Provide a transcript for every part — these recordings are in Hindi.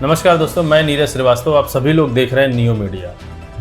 नमस्कार दोस्तों, मैं नीरज श्रीवास्तव। आप सभी लोग देख रहे हैं नियो मीडिया।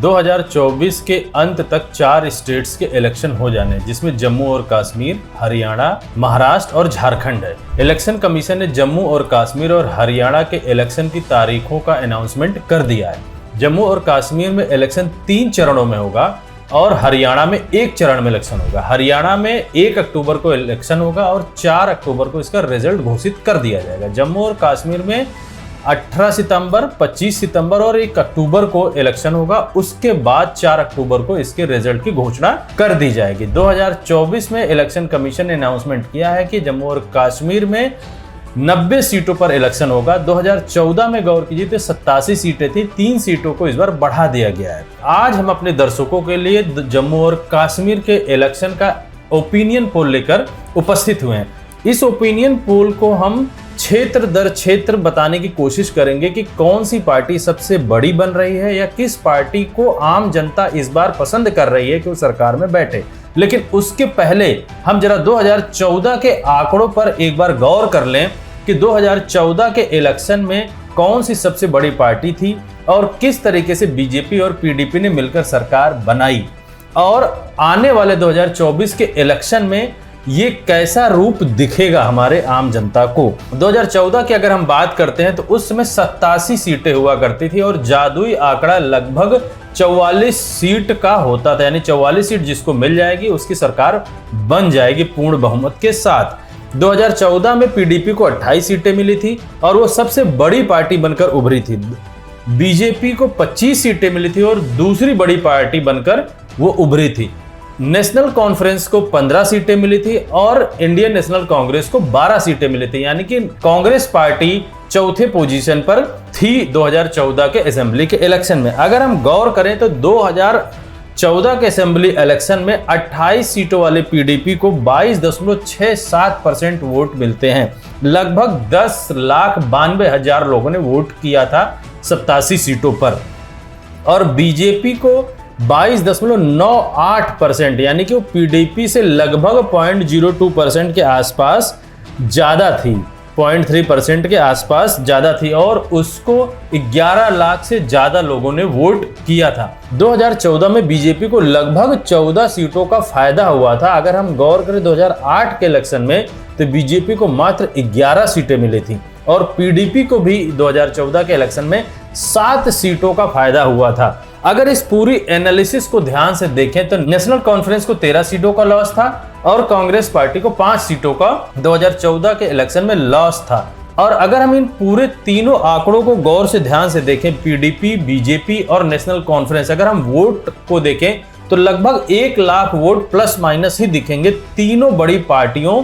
2024 के अंत तक 4 स्टेट्स के इलेक्शन हो जाने, जिसमें जम्मू और कश्मीर, हरियाणा, महाराष्ट्र और झारखंड है। इलेक्शन कमीशन ने जम्मू और कश्मीर और हरियाणा के इलेक्शन की तारीखों का अनाउंसमेंट कर दिया है। जम्मू और कश्मीर में इलेक्शन 3 चरणों में होगा और हरियाणा में 1 चरण में इलेक्शन होगा। हरियाणा में 1 अक्टूबर को इलेक्शन होगा और 4 अक्टूबर को इसका रिजल्ट घोषित कर दिया जाएगा। जम्मू और कश्मीर में 18 सितंबर, 25 सितंबर और 1 अक्टूबर को इलेक्शन होगा। उसके बाद 4 अक्टूबर को इसके रिजल्ट की घोषणा कर दी जाएगी। 2024 में इलेक्शन कमीशन ने अनाउंसमेंट किया है कि जम्मू और कश्मीर में 90 सीटों पर इलेक्शन होगा। 2014 में गौर कीजिए तो 87 सीटें थी, 3 सीटों को इस बार बढ़ा दिया गया है। आज हम अपने दर्शकों के लिए जम्मू और कश्मीर के इलेक्शन का ओपिनियन पोल लेकर उपस्थित हुए हैं। इस ओपिनियन पोल को हम क्षेत्र दर क्षेत्र बताने की कोशिश करेंगे कि कौन सी पार्टी सबसे बड़ी बन रही है या किस पार्टी को आम जनता इस बार पसंद कर रही है कि वो सरकार में बैठे। लेकिन उसके पहले हम जरा 2014 के आंकड़ों पर एक बार गौर कर लें कि 2014 के इलेक्शन में कौन सी सबसे बड़ी पार्टी थी और किस तरीके से बीजेपी और पीडीपी ने मिलकर सरकार बनाई, और आने वाले 2024 के इलेक्शन में ये कैसा रूप दिखेगा हमारे आम जनता को। 2014 की अगर हम बात करते हैं तो उस समय 87 सीटें हुआ करती थी और जादुई आंकड़ा लगभग 44 सीट का होता था, यानी 44 सीट जिसको मिल जाएगी उसकी सरकार बन जाएगी पूर्ण बहुमत के साथ। 2014 में पीडीपी को 28 सीटें मिली थी और वो सबसे बड़ी पार्टी बनकर उभरी थी। बीजेपी को 25 सीटें मिली थी और दूसरी बड़ी पार्टी बनकर वो उभरी थी। नेशनल कॉन्फ्रेंस को 15 सीटें मिली थी और इंडियन नेशनल कांग्रेस को 12 सीटें मिली थी, यानी कि कांग्रेस पार्टी चौथे पोजीशन पर थी 2014 के असेंबली के इलेक्शन में। अगर हम गौर करें तो 2014 के असेंबली इलेक्शन में 28 सीटों वाले पीडीपी को 22.67% वोट मिलते हैं। लगभग 10,92,000 लोगों ने वोट किया था 87 सीटों पर, और बीजेपी को 22.98%, यानी कि वो पीडीपी से लगभग 0.02% के आसपास ज्यादा थी, 0.3% के आसपास ज्यादा थी, और उसको 11 लाख से ज्यादा लोगों ने वोट किया था। 2014 में बीजेपी को लगभग 14 सीटों का फायदा हुआ था। अगर हम गौर करें 2008 के इलेक्शन में तो बीजेपी को मात्र 11 सीटें मिली थी और पीडीपी को भी 2014 के इलेक्शन में 7 सीटों का फायदा हुआ था। अगर इस पूरी एनालिसिस को ध्यान से देखें तो नेशनल कॉन्फ्रेंस को 13 सीटों का लॉस था और कांग्रेस पार्टी को 5 सीटों का 2014 के इलेक्शन में लॉस था। और अगर हम इन पूरे तीनों आंकड़ों को गौर से ध्यान से देखें, पीडीपी, बीजेपी और नेशनल कॉन्फ्रेंस, अगर हम वोट को देखें तो लगभग 1 लाख वोट प्लस माइनस ही दिखेंगे तीनों बड़ी पार्टियों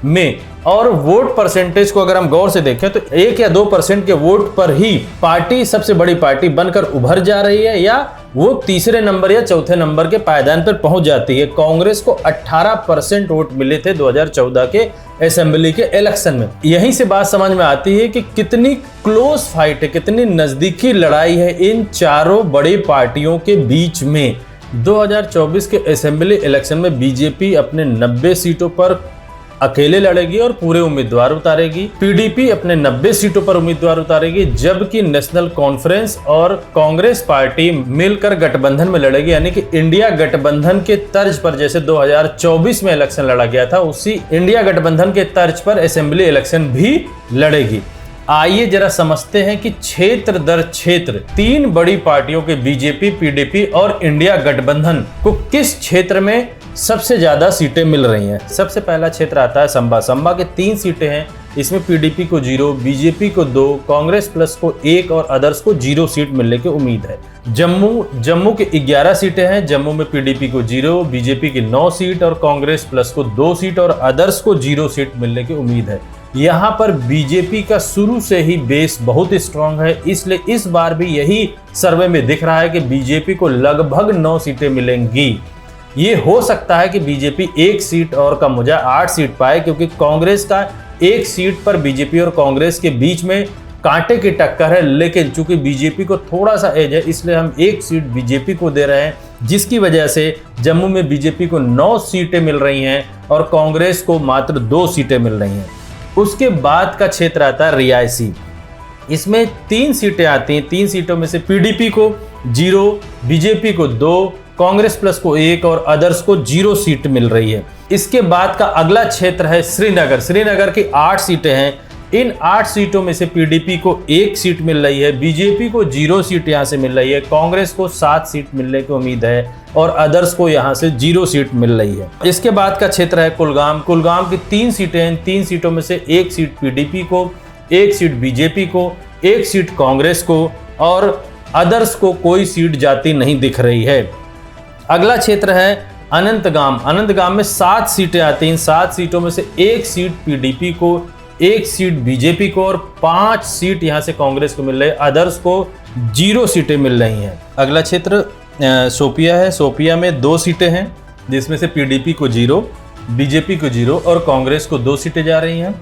में। और वोट परसेंटेज को अगर हम गौर से देखें तो 1 या 2% के वोट पर ही पार्टी सबसे बड़ी पार्टी बनकर उभर जा रही है, या वो तीसरे नंबर या चौथे नंबर के पायदान पर पहुंच जाती है। कांग्रेस को 18% वोट मिले थे 2014 के असेंबली के इलेक्शन में। यहीं से बात समझ में आती है कि कितनी क्लोज फाइट है, कितनी नजदीकी लड़ाई है इन चारों बड़ी पार्टियों के बीच में। 2024 के असेंबली इलेक्शन में बीजेपी अपने 90 सीटों पर अकेले लड़ेगी और पूरे उम्मीदवार उतारेगी। पीडीपी अपने 90 सीटों पर उम्मीदवार उतारेगी, जबकि नेशनल कॉन्फ्रेंस और कांग्रेस पार्टी मिलकर गठबंधन में लड़ेगी, यानी कि इंडिया गठबंधन के तर्ज पर जैसे 2024 में इलेक्शन लड़ा गया था, उसी इंडिया गठबंधन के तर्ज पर असेंबली इलेक्शन भी लड़ेगी। आइए जरा समझते हैं कि क्षेत्र दर क्षेत्र 3 बड़ी पार्टियों के बीजेपी, पीडीपी और इंडिया गठबंधन को किस क्षेत्र में सबसे ज्यादा सीटें मिल रही हैं। सबसे पहला क्षेत्र आता है संभा। संभा के 3 सीटें हैं, इसमें पीडीपी को 0, बीजेपी को 2, कांग्रेस प्लस को 1 और अदर्स को 0 सीट मिलने की उम्मीद है। जम्मू के 11 सीटें हैं। जम्मू में पीडीपी को 0, बीजेपी की 9 सीट और कांग्रेस प्लस को 2 सीट और अदर्स को 0 सीट मिलने की उम्मीद है। यहाँ पर बीजेपी का शुरू से ही बेस बहुत स्ट्रांग है, इसलिए इस बार भी यही सर्वे में दिख रहा है कि बीजेपी को लगभग 9 सीटें मिलेंगी। ये हो सकता है कि बीजेपी 1 सीट और कम हो जाए, 8 सीट पाए, क्योंकि कांग्रेस का 1 सीट पर बीजेपी और कांग्रेस के बीच में कांटे की टक्कर है। लेकिन चूंकि बीजेपी को थोड़ा सा एज है, इसलिए हम 1 सीट बीजेपी को दे रहे हैं, जिसकी वजह से जम्मू में बीजेपी को 9 सीटें मिल रही हैं और कांग्रेस को मात्र 2 सीटें मिल रही हैं। उसके बाद का क्षेत्र आता है रियासी। इसमें 3 सीटें आती हैं। 3 सीटों में से पीडीपी को 0, बीजेपी को 2, कांग्रेस प्लस को 1 और अदर्स को 0 सीट मिल रही है। इसके बाद का अगला क्षेत्र है श्रीनगर। श्रीनगर की 8 सीटें हैं। इन 8 सीटों में से पीडीपी को 1 सीट मिल रही है, बीजेपी को 0 सीट यहां से मिल रही है, कांग्रेस को 7 सीट मिलने की उम्मीद है और अदर्स को यहां से 0 सीट मिल रही है। इसके बाद का क्षेत्र है कुलगाम। कुलगाम की 3 सीटें हैं। 3 सीटों में से 1 सीट पीडीपी को, 1 सीट बीजेपी को, 1 सीट कांग्रेस को और अदर्स को कोई सीट जाती नहीं दिख रही है। अगला क्षेत्र है अनंतगाम। अनंतगाम में 7 सीटें आती हैं। 7 सीटों में से 1 सीट पीडीपी को, 1 सीट बीजेपी को और 5 सीट यहां से कांग्रेस को मिल रही है। अदर्स को 0 सीटें मिल रही हैं। अगला क्षेत्र शोपिया है। शोपिया में 2 सीटें हैं जिसमें से पीडीपी को 0, बीजेपी को 0 और कांग्रेस को 2 सीटें जा रही हैं।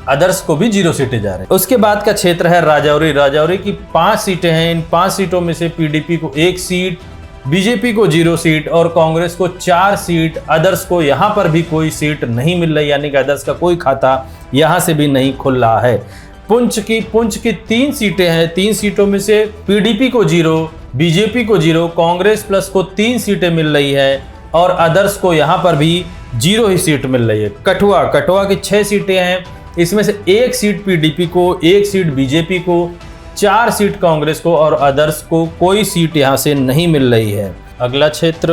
अदर्स को भी 0 सीटें जा रही हैं। उसके बाद का क्षेत्र है राजौरी। राजौरी की 5 सीटें हैं। इन 5 सीटों में से पीडीपी को 1 सीट, बीजेपी को 0 सीट और कांग्रेस को 4 सीट। अदर्स को यहां पर भी कोई सीट नहीं मिल रही, यानी कि अदर्स का कोई खाता यहां से भी नहीं खुल रहा है। पुंछ की 3 सीटें हैं। 3 सीटों में से पीडीपी को 0, बीजेपी को 0, कांग्रेस प्लस को 3 सीटें मिल रही है और अदर्स को यहां पर भी 0 ही सीट मिल रही है। कठुआ की 6 सीटें हैं। इसमें से 1 सीट पीडीपी को, 1 सीट बीजेपी को, 4 सीट कांग्रेस को और अदर्स को कोई सीट यहां से नहीं मिल रही है। अगला क्षेत्र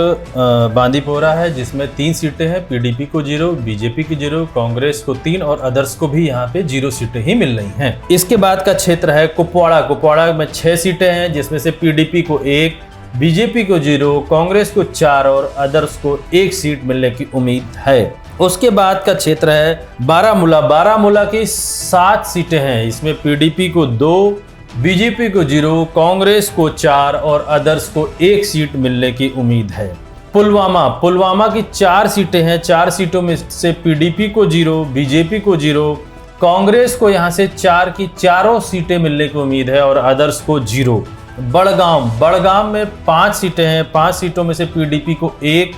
बांदीपोरा है जिसमें 3 सीटें हैं। पीडीपी को 0, बीजेपी को 0, कांग्रेस को 3 और अदर्स को भी यहाँ पे 0 सीटें ही मिल रही हैं। इसके बाद का क्षेत्र है कुपवाड़ा। कुपवाड़ा में 6 सीटें हैं जिसमें से पीडीपी को 1, बीजेपी को 0, कांग्रेस को 4 और अदर्स को 1 सीट मिलने की उम्मीद है। उसके बाद का क्षेत्र है बारामूला। बारामूला की 7 सीटें हैं। इसमें पीडीपी को 2, बीजेपी को 0, कांग्रेस को 4 और अदर्स को 1 सीट मिलने की उम्मीद है। पुलवामा की 4 सीटें हैं। 4 सीटों में से पीडीपी को 0, बीजेपी को 0, कांग्रेस को यहां से 4 की 4 सीटें मिलने की उम्मीद है और अदर्स को 0। बड़गाम में 5 सीटें हैं। 5 सीटों में से पीडीपी को 1,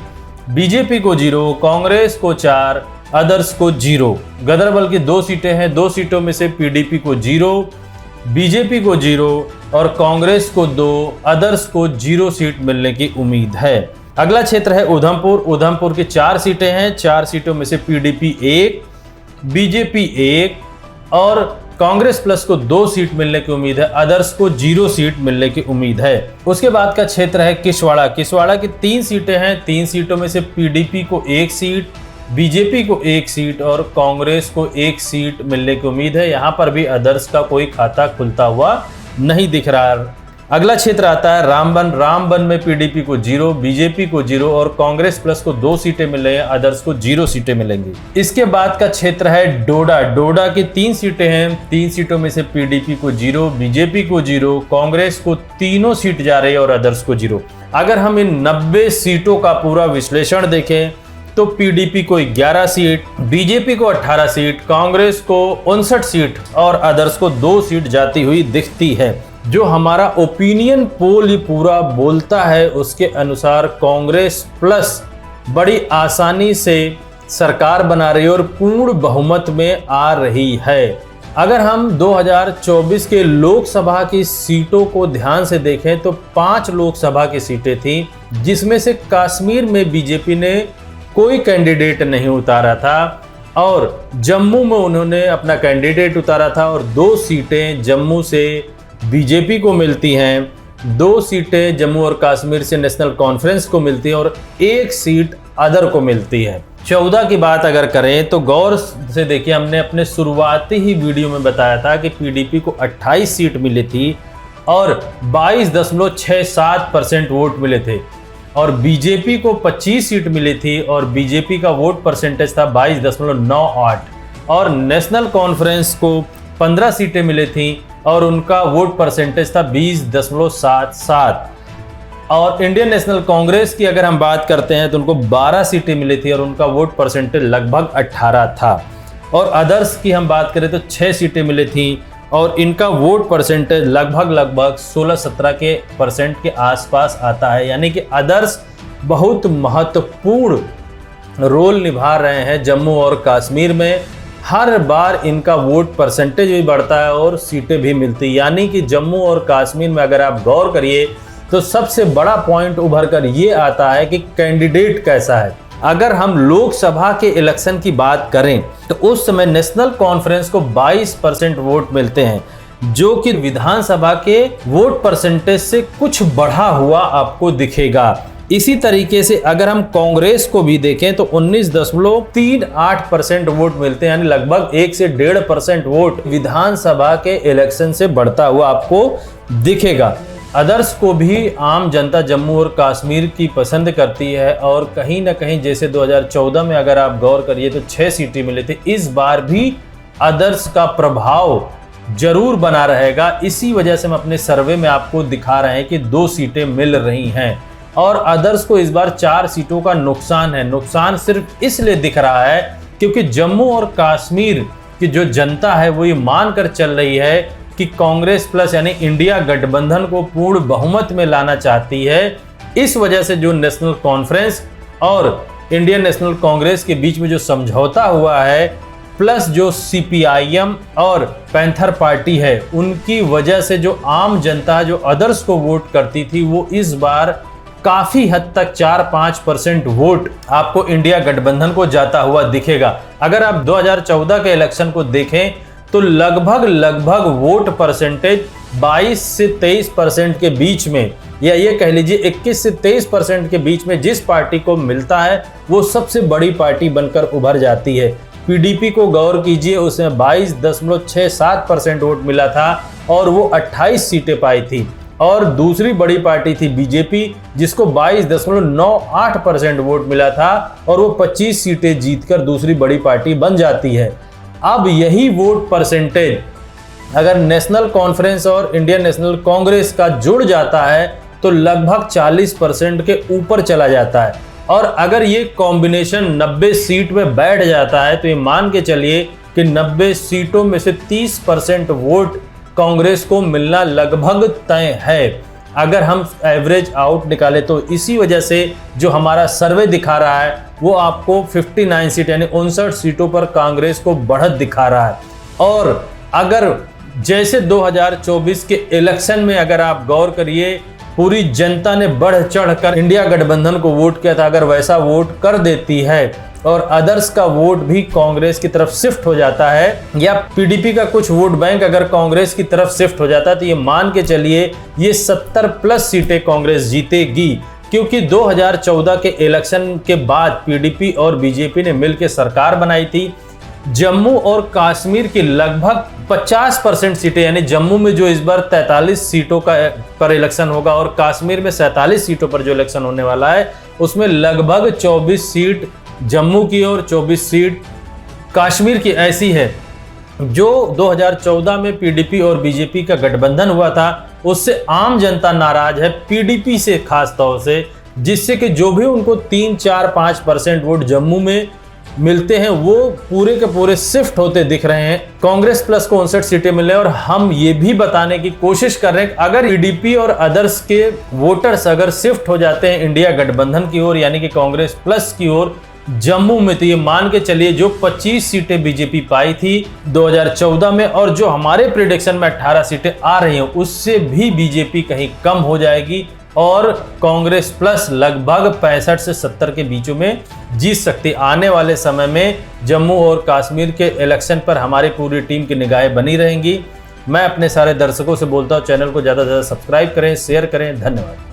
बीजेपी को 0, कांग्रेस को 4, अदर्स को 0। गदरबल की 2 सीटें हैं। 2 सीटों में से पीडीपी को 0, बीजेपी को 0 और कांग्रेस को 2, अदर्स को 0 सीट मिलने की उम्मीद है। अगला क्षेत्र है उधमपुर की 4 सीटें हैं। 4 सीटों में से पीडीपी 1, बीजेपी 1 और कांग्रेस प्लस को 2 सीट मिलने की उम्मीद है। अदर्स को 0 सीट मिलने की उम्मीद है। उसके बाद का क्षेत्र है किसवाड़ा की 3 सीटें हैं। 3 सीटों में से पीडीपी को 1 सीट, बीजेपी को 1 सीट और कांग्रेस को 1 सीट मिलने की उम्मीद है। यहाँ पर भी अदर्स का कोई खाता खुलता हुआ नहीं दिख रहा है। अगला क्षेत्र आता है रामबन में पीडीपी को 0, बीजेपी को 0 और कांग्रेस प्लस को 2 सीटें मिल रही हैं। अदर्स को 0 सीटें मिलेंगी। इसके बाद का क्षेत्र है डोडा की 3 सीटें हैं। 3 सीटों में से पीडीपी को 0, बीजेपी को 0, कांग्रेस को 3 सीट जा रही है और अदर्स को 0। अगर हम इन 90 सीटों का पूरा विश्लेषण देखें तो पीडीपी को 11 सीट, बीजेपी को 18 सीट, कांग्रेस को 59 सीट और अदर्स को 2 सीट जाती हुई दिखती है। जो हमारा ओपिनियन पोल ये पूरा बोलता है उसके अनुसार कांग्रेस प्लस बड़ी आसानी से सरकार बना रही है और पूर्ण बहुमत में आ रही है। अगर हम 2024 के लोकसभा की सीटों को ध्यान से देखें तो 5 लोकसभा की सीटें थी जिसमें से कश्मीर में बीजेपी ने कोई कैंडिडेट नहीं उतारा था और जम्मू में उन्होंने अपना कैंडिडेट उतारा था और 2 सीटें जम्मू से बीजेपी को मिलती हैं, 2 सीटें जम्मू और कश्मीर से नेशनल कॉन्फ्रेंस को मिलती है और 1 सीट अदर को मिलती है। 14 की बात अगर करें तो गौर से देखिए, हमने अपने शुरुआती ही वीडियो में बताया था कि पीडीपी को 28 सीट मिली थी और 22.67% वोट मिले थे और बीजेपी को 25 सीट मिली थी और बीजेपी का वोट परसेंटेज था 22.98 और नेशनल कॉन्फ्रेंस को 15 सीटें मिली थी और उनका वोट परसेंटेज था 20.77 और इंडियन नेशनल कांग्रेस की अगर हम बात करते हैं तो उनको 12 सीटें मिली थी और उनका वोट परसेंटेज लगभग 18 था और अदर्स की हम बात करें तो 6 सीटें मिली थी और इनका वोट परसेंटेज लगभग 16-17% के आसपास आता है। यानी कि अदर्स बहुत महत्वपूर्ण रोल निभा रहे हैं जम्मू और कश्मीर में। हर बार इनका वोट परसेंटेज भी बढ़ता है और सीटें भी मिलती। यानी कि जम्मू और कश्मीर में अगर आप गौर करिए तो सबसे बड़ा पॉइंट उभर कर ये आता है कि कैंडिडेट कैसा है। अगर हम लोकसभा के इलेक्शन की बात करें तो उस समय नेशनल कॉन्फ्रेंस को 22% वोट मिलते हैं, जो कि विधानसभा के वोट परसेंटेज से कुछ बढ़ा हुआ आपको दिखेगा। इसी तरीके से अगर हम कांग्रेस को भी देखें तो 19.38% वोट मिलते हैं, यानी लगभग 1 से 1.5% वोट विधानसभा के इलेक्शन से बढ़ता हुआ आपको दिखेगा। अदर्स को भी आम जनता जम्मू और कश्मीर की पसंद करती है और कहीं ना कहीं जैसे 2014 में अगर आप गौर करिए तो 6 सीटें मिले थे, इस बार भी अदर्स का प्रभाव जरूर बना रहेगा। इसी वजह से हम अपने सर्वे में आपको दिखा रहे हैं कि 2 सीटें मिल रही हैं और अदर्स को इस बार 4 सीटों का नुकसान है। नुकसान सिर्फ इसलिए दिख रहा है क्योंकि जम्मू और कश्मीर की जो जनता है वो ये मानकर चल रही है कि कांग्रेस प्लस यानी इंडिया गठबंधन को पूर्ण बहुमत में लाना चाहती है। इस वजह से जो नेशनल कॉन्फ्रेंस और इंडियन नेशनल कांग्रेस के बीच में जो समझौता हुआ है, प्लस जो CPIM और पैंथर पार्टी है, उनकी वजह से जो आम जनता जो अदर्स को वोट करती थी वो इस बार काफी हद तक 4-5% वोट आपको इंडिया गठबंधन को जाता हुआ दिखेगा। अगर आप 2014 के इलेक्शन को देखें तो लगभग वोट परसेंटेज 22 से 23% के बीच में, या ये कह लीजिए 21 से 23% के बीच में जिस पार्टी को मिलता है वो सबसे बड़ी पार्टी बनकर उभर जाती है। PDP को गौर कीजिए, उसमें 22.67% वोट मिला था और वो 28 सीटें पाई थी। और दूसरी बड़ी पार्टी थी BJP, जिसको 22.98% वोट मिला था और वो 25 सीटें जीतकर दूसरी बड़ी पार्टी बन जाती है। अब यही वोट परसेंटेज अगर नेशनल कॉन्फ्रेंस और इंडियन नेशनल कांग्रेस का जुड़ जाता है तो लगभग 40% के ऊपर चला जाता है। और अगर ये कॉम्बिनेशन 90 सीट में बैठ जाता है तो ये मान के चलिए कि 90 सीटों में से 30% वोट कांग्रेस को मिलना लगभग तय है। अगर हम एवरेज आउट निकालें तो इसी वजह से जो हमारा सर्वे दिखा रहा है वो आपको 59 सीट यानी 59 सीटों पर कांग्रेस को बढ़त दिखा रहा है। और अगर जैसे 2024 के इलेक्शन में अगर आप गौर करिए, पूरी जनता ने बढ़ चढ़कर इंडिया गठबंधन को वोट किया था, अगर वैसा वोट कर देती है और अदर्स का वोट भी कांग्रेस की तरफ शिफ्ट हो जाता है, या PDP का कुछ वोट बैंक अगर कांग्रेस की तरफ शिफ्ट हो जाता है, तो ये मान के चलिए ये 70+ सीटें कांग्रेस जीतेगी। क्योंकि 2014 के इलेक्शन के बाद PDP और BJP ने मिलकर सरकार बनाई थी। जम्मू और कश्मीर की लगभग 50% सीटें, यानी जम्मू में जो इस बार 43 सीटों का पर इलेक्शन होगा और कश्मीर में 47 सीटों पर जो इलेक्शन होने वाला है, उसमें लगभग 24 सीट जम्मू की और 24 सीट कश्मीर की ऐसी है जो 2014 में PDP और BJP का गठबंधन हुआ था उससे आम जनता नाराज है, PDP से खास तौर से, जिससे कि जो भी उनको 3-4-5% वोट जम्मू में मिलते हैं वो पूरे के पूरे शिफ्ट होते दिख रहे हैं। कांग्रेस प्लस को 59 सीटें मिले और हम ये भी बताने की कोशिश कर रहे हैं कि अगर PDP और अदर्स के वोटर्स अगर शिफ्ट हो जाते हैं इंडिया गठबंधन की ओर यानी कि कांग्रेस प्लस की ओर जम्मू में, तो ये मान के चलिए जो 25 सीटें BJP पाई थी 2014 में और जो हमारे प्रेडिक्शन में 18 सीटें आ रही हैं उससे भी BJP कहीं कम हो जाएगी और कांग्रेस प्लस लगभग 65 से 70 के बीचों में जीत सकती। आने वाले समय में जम्मू और कश्मीर के इलेक्शन पर हमारी पूरी टीम की निगाहें बनी रहेंगी। मैं अपने सारे दर्शकों से बोलता हूँ चैनल को ज़्यादा से ज़्यादा सब्सक्राइब करें, शेयर करें। धन्यवाद।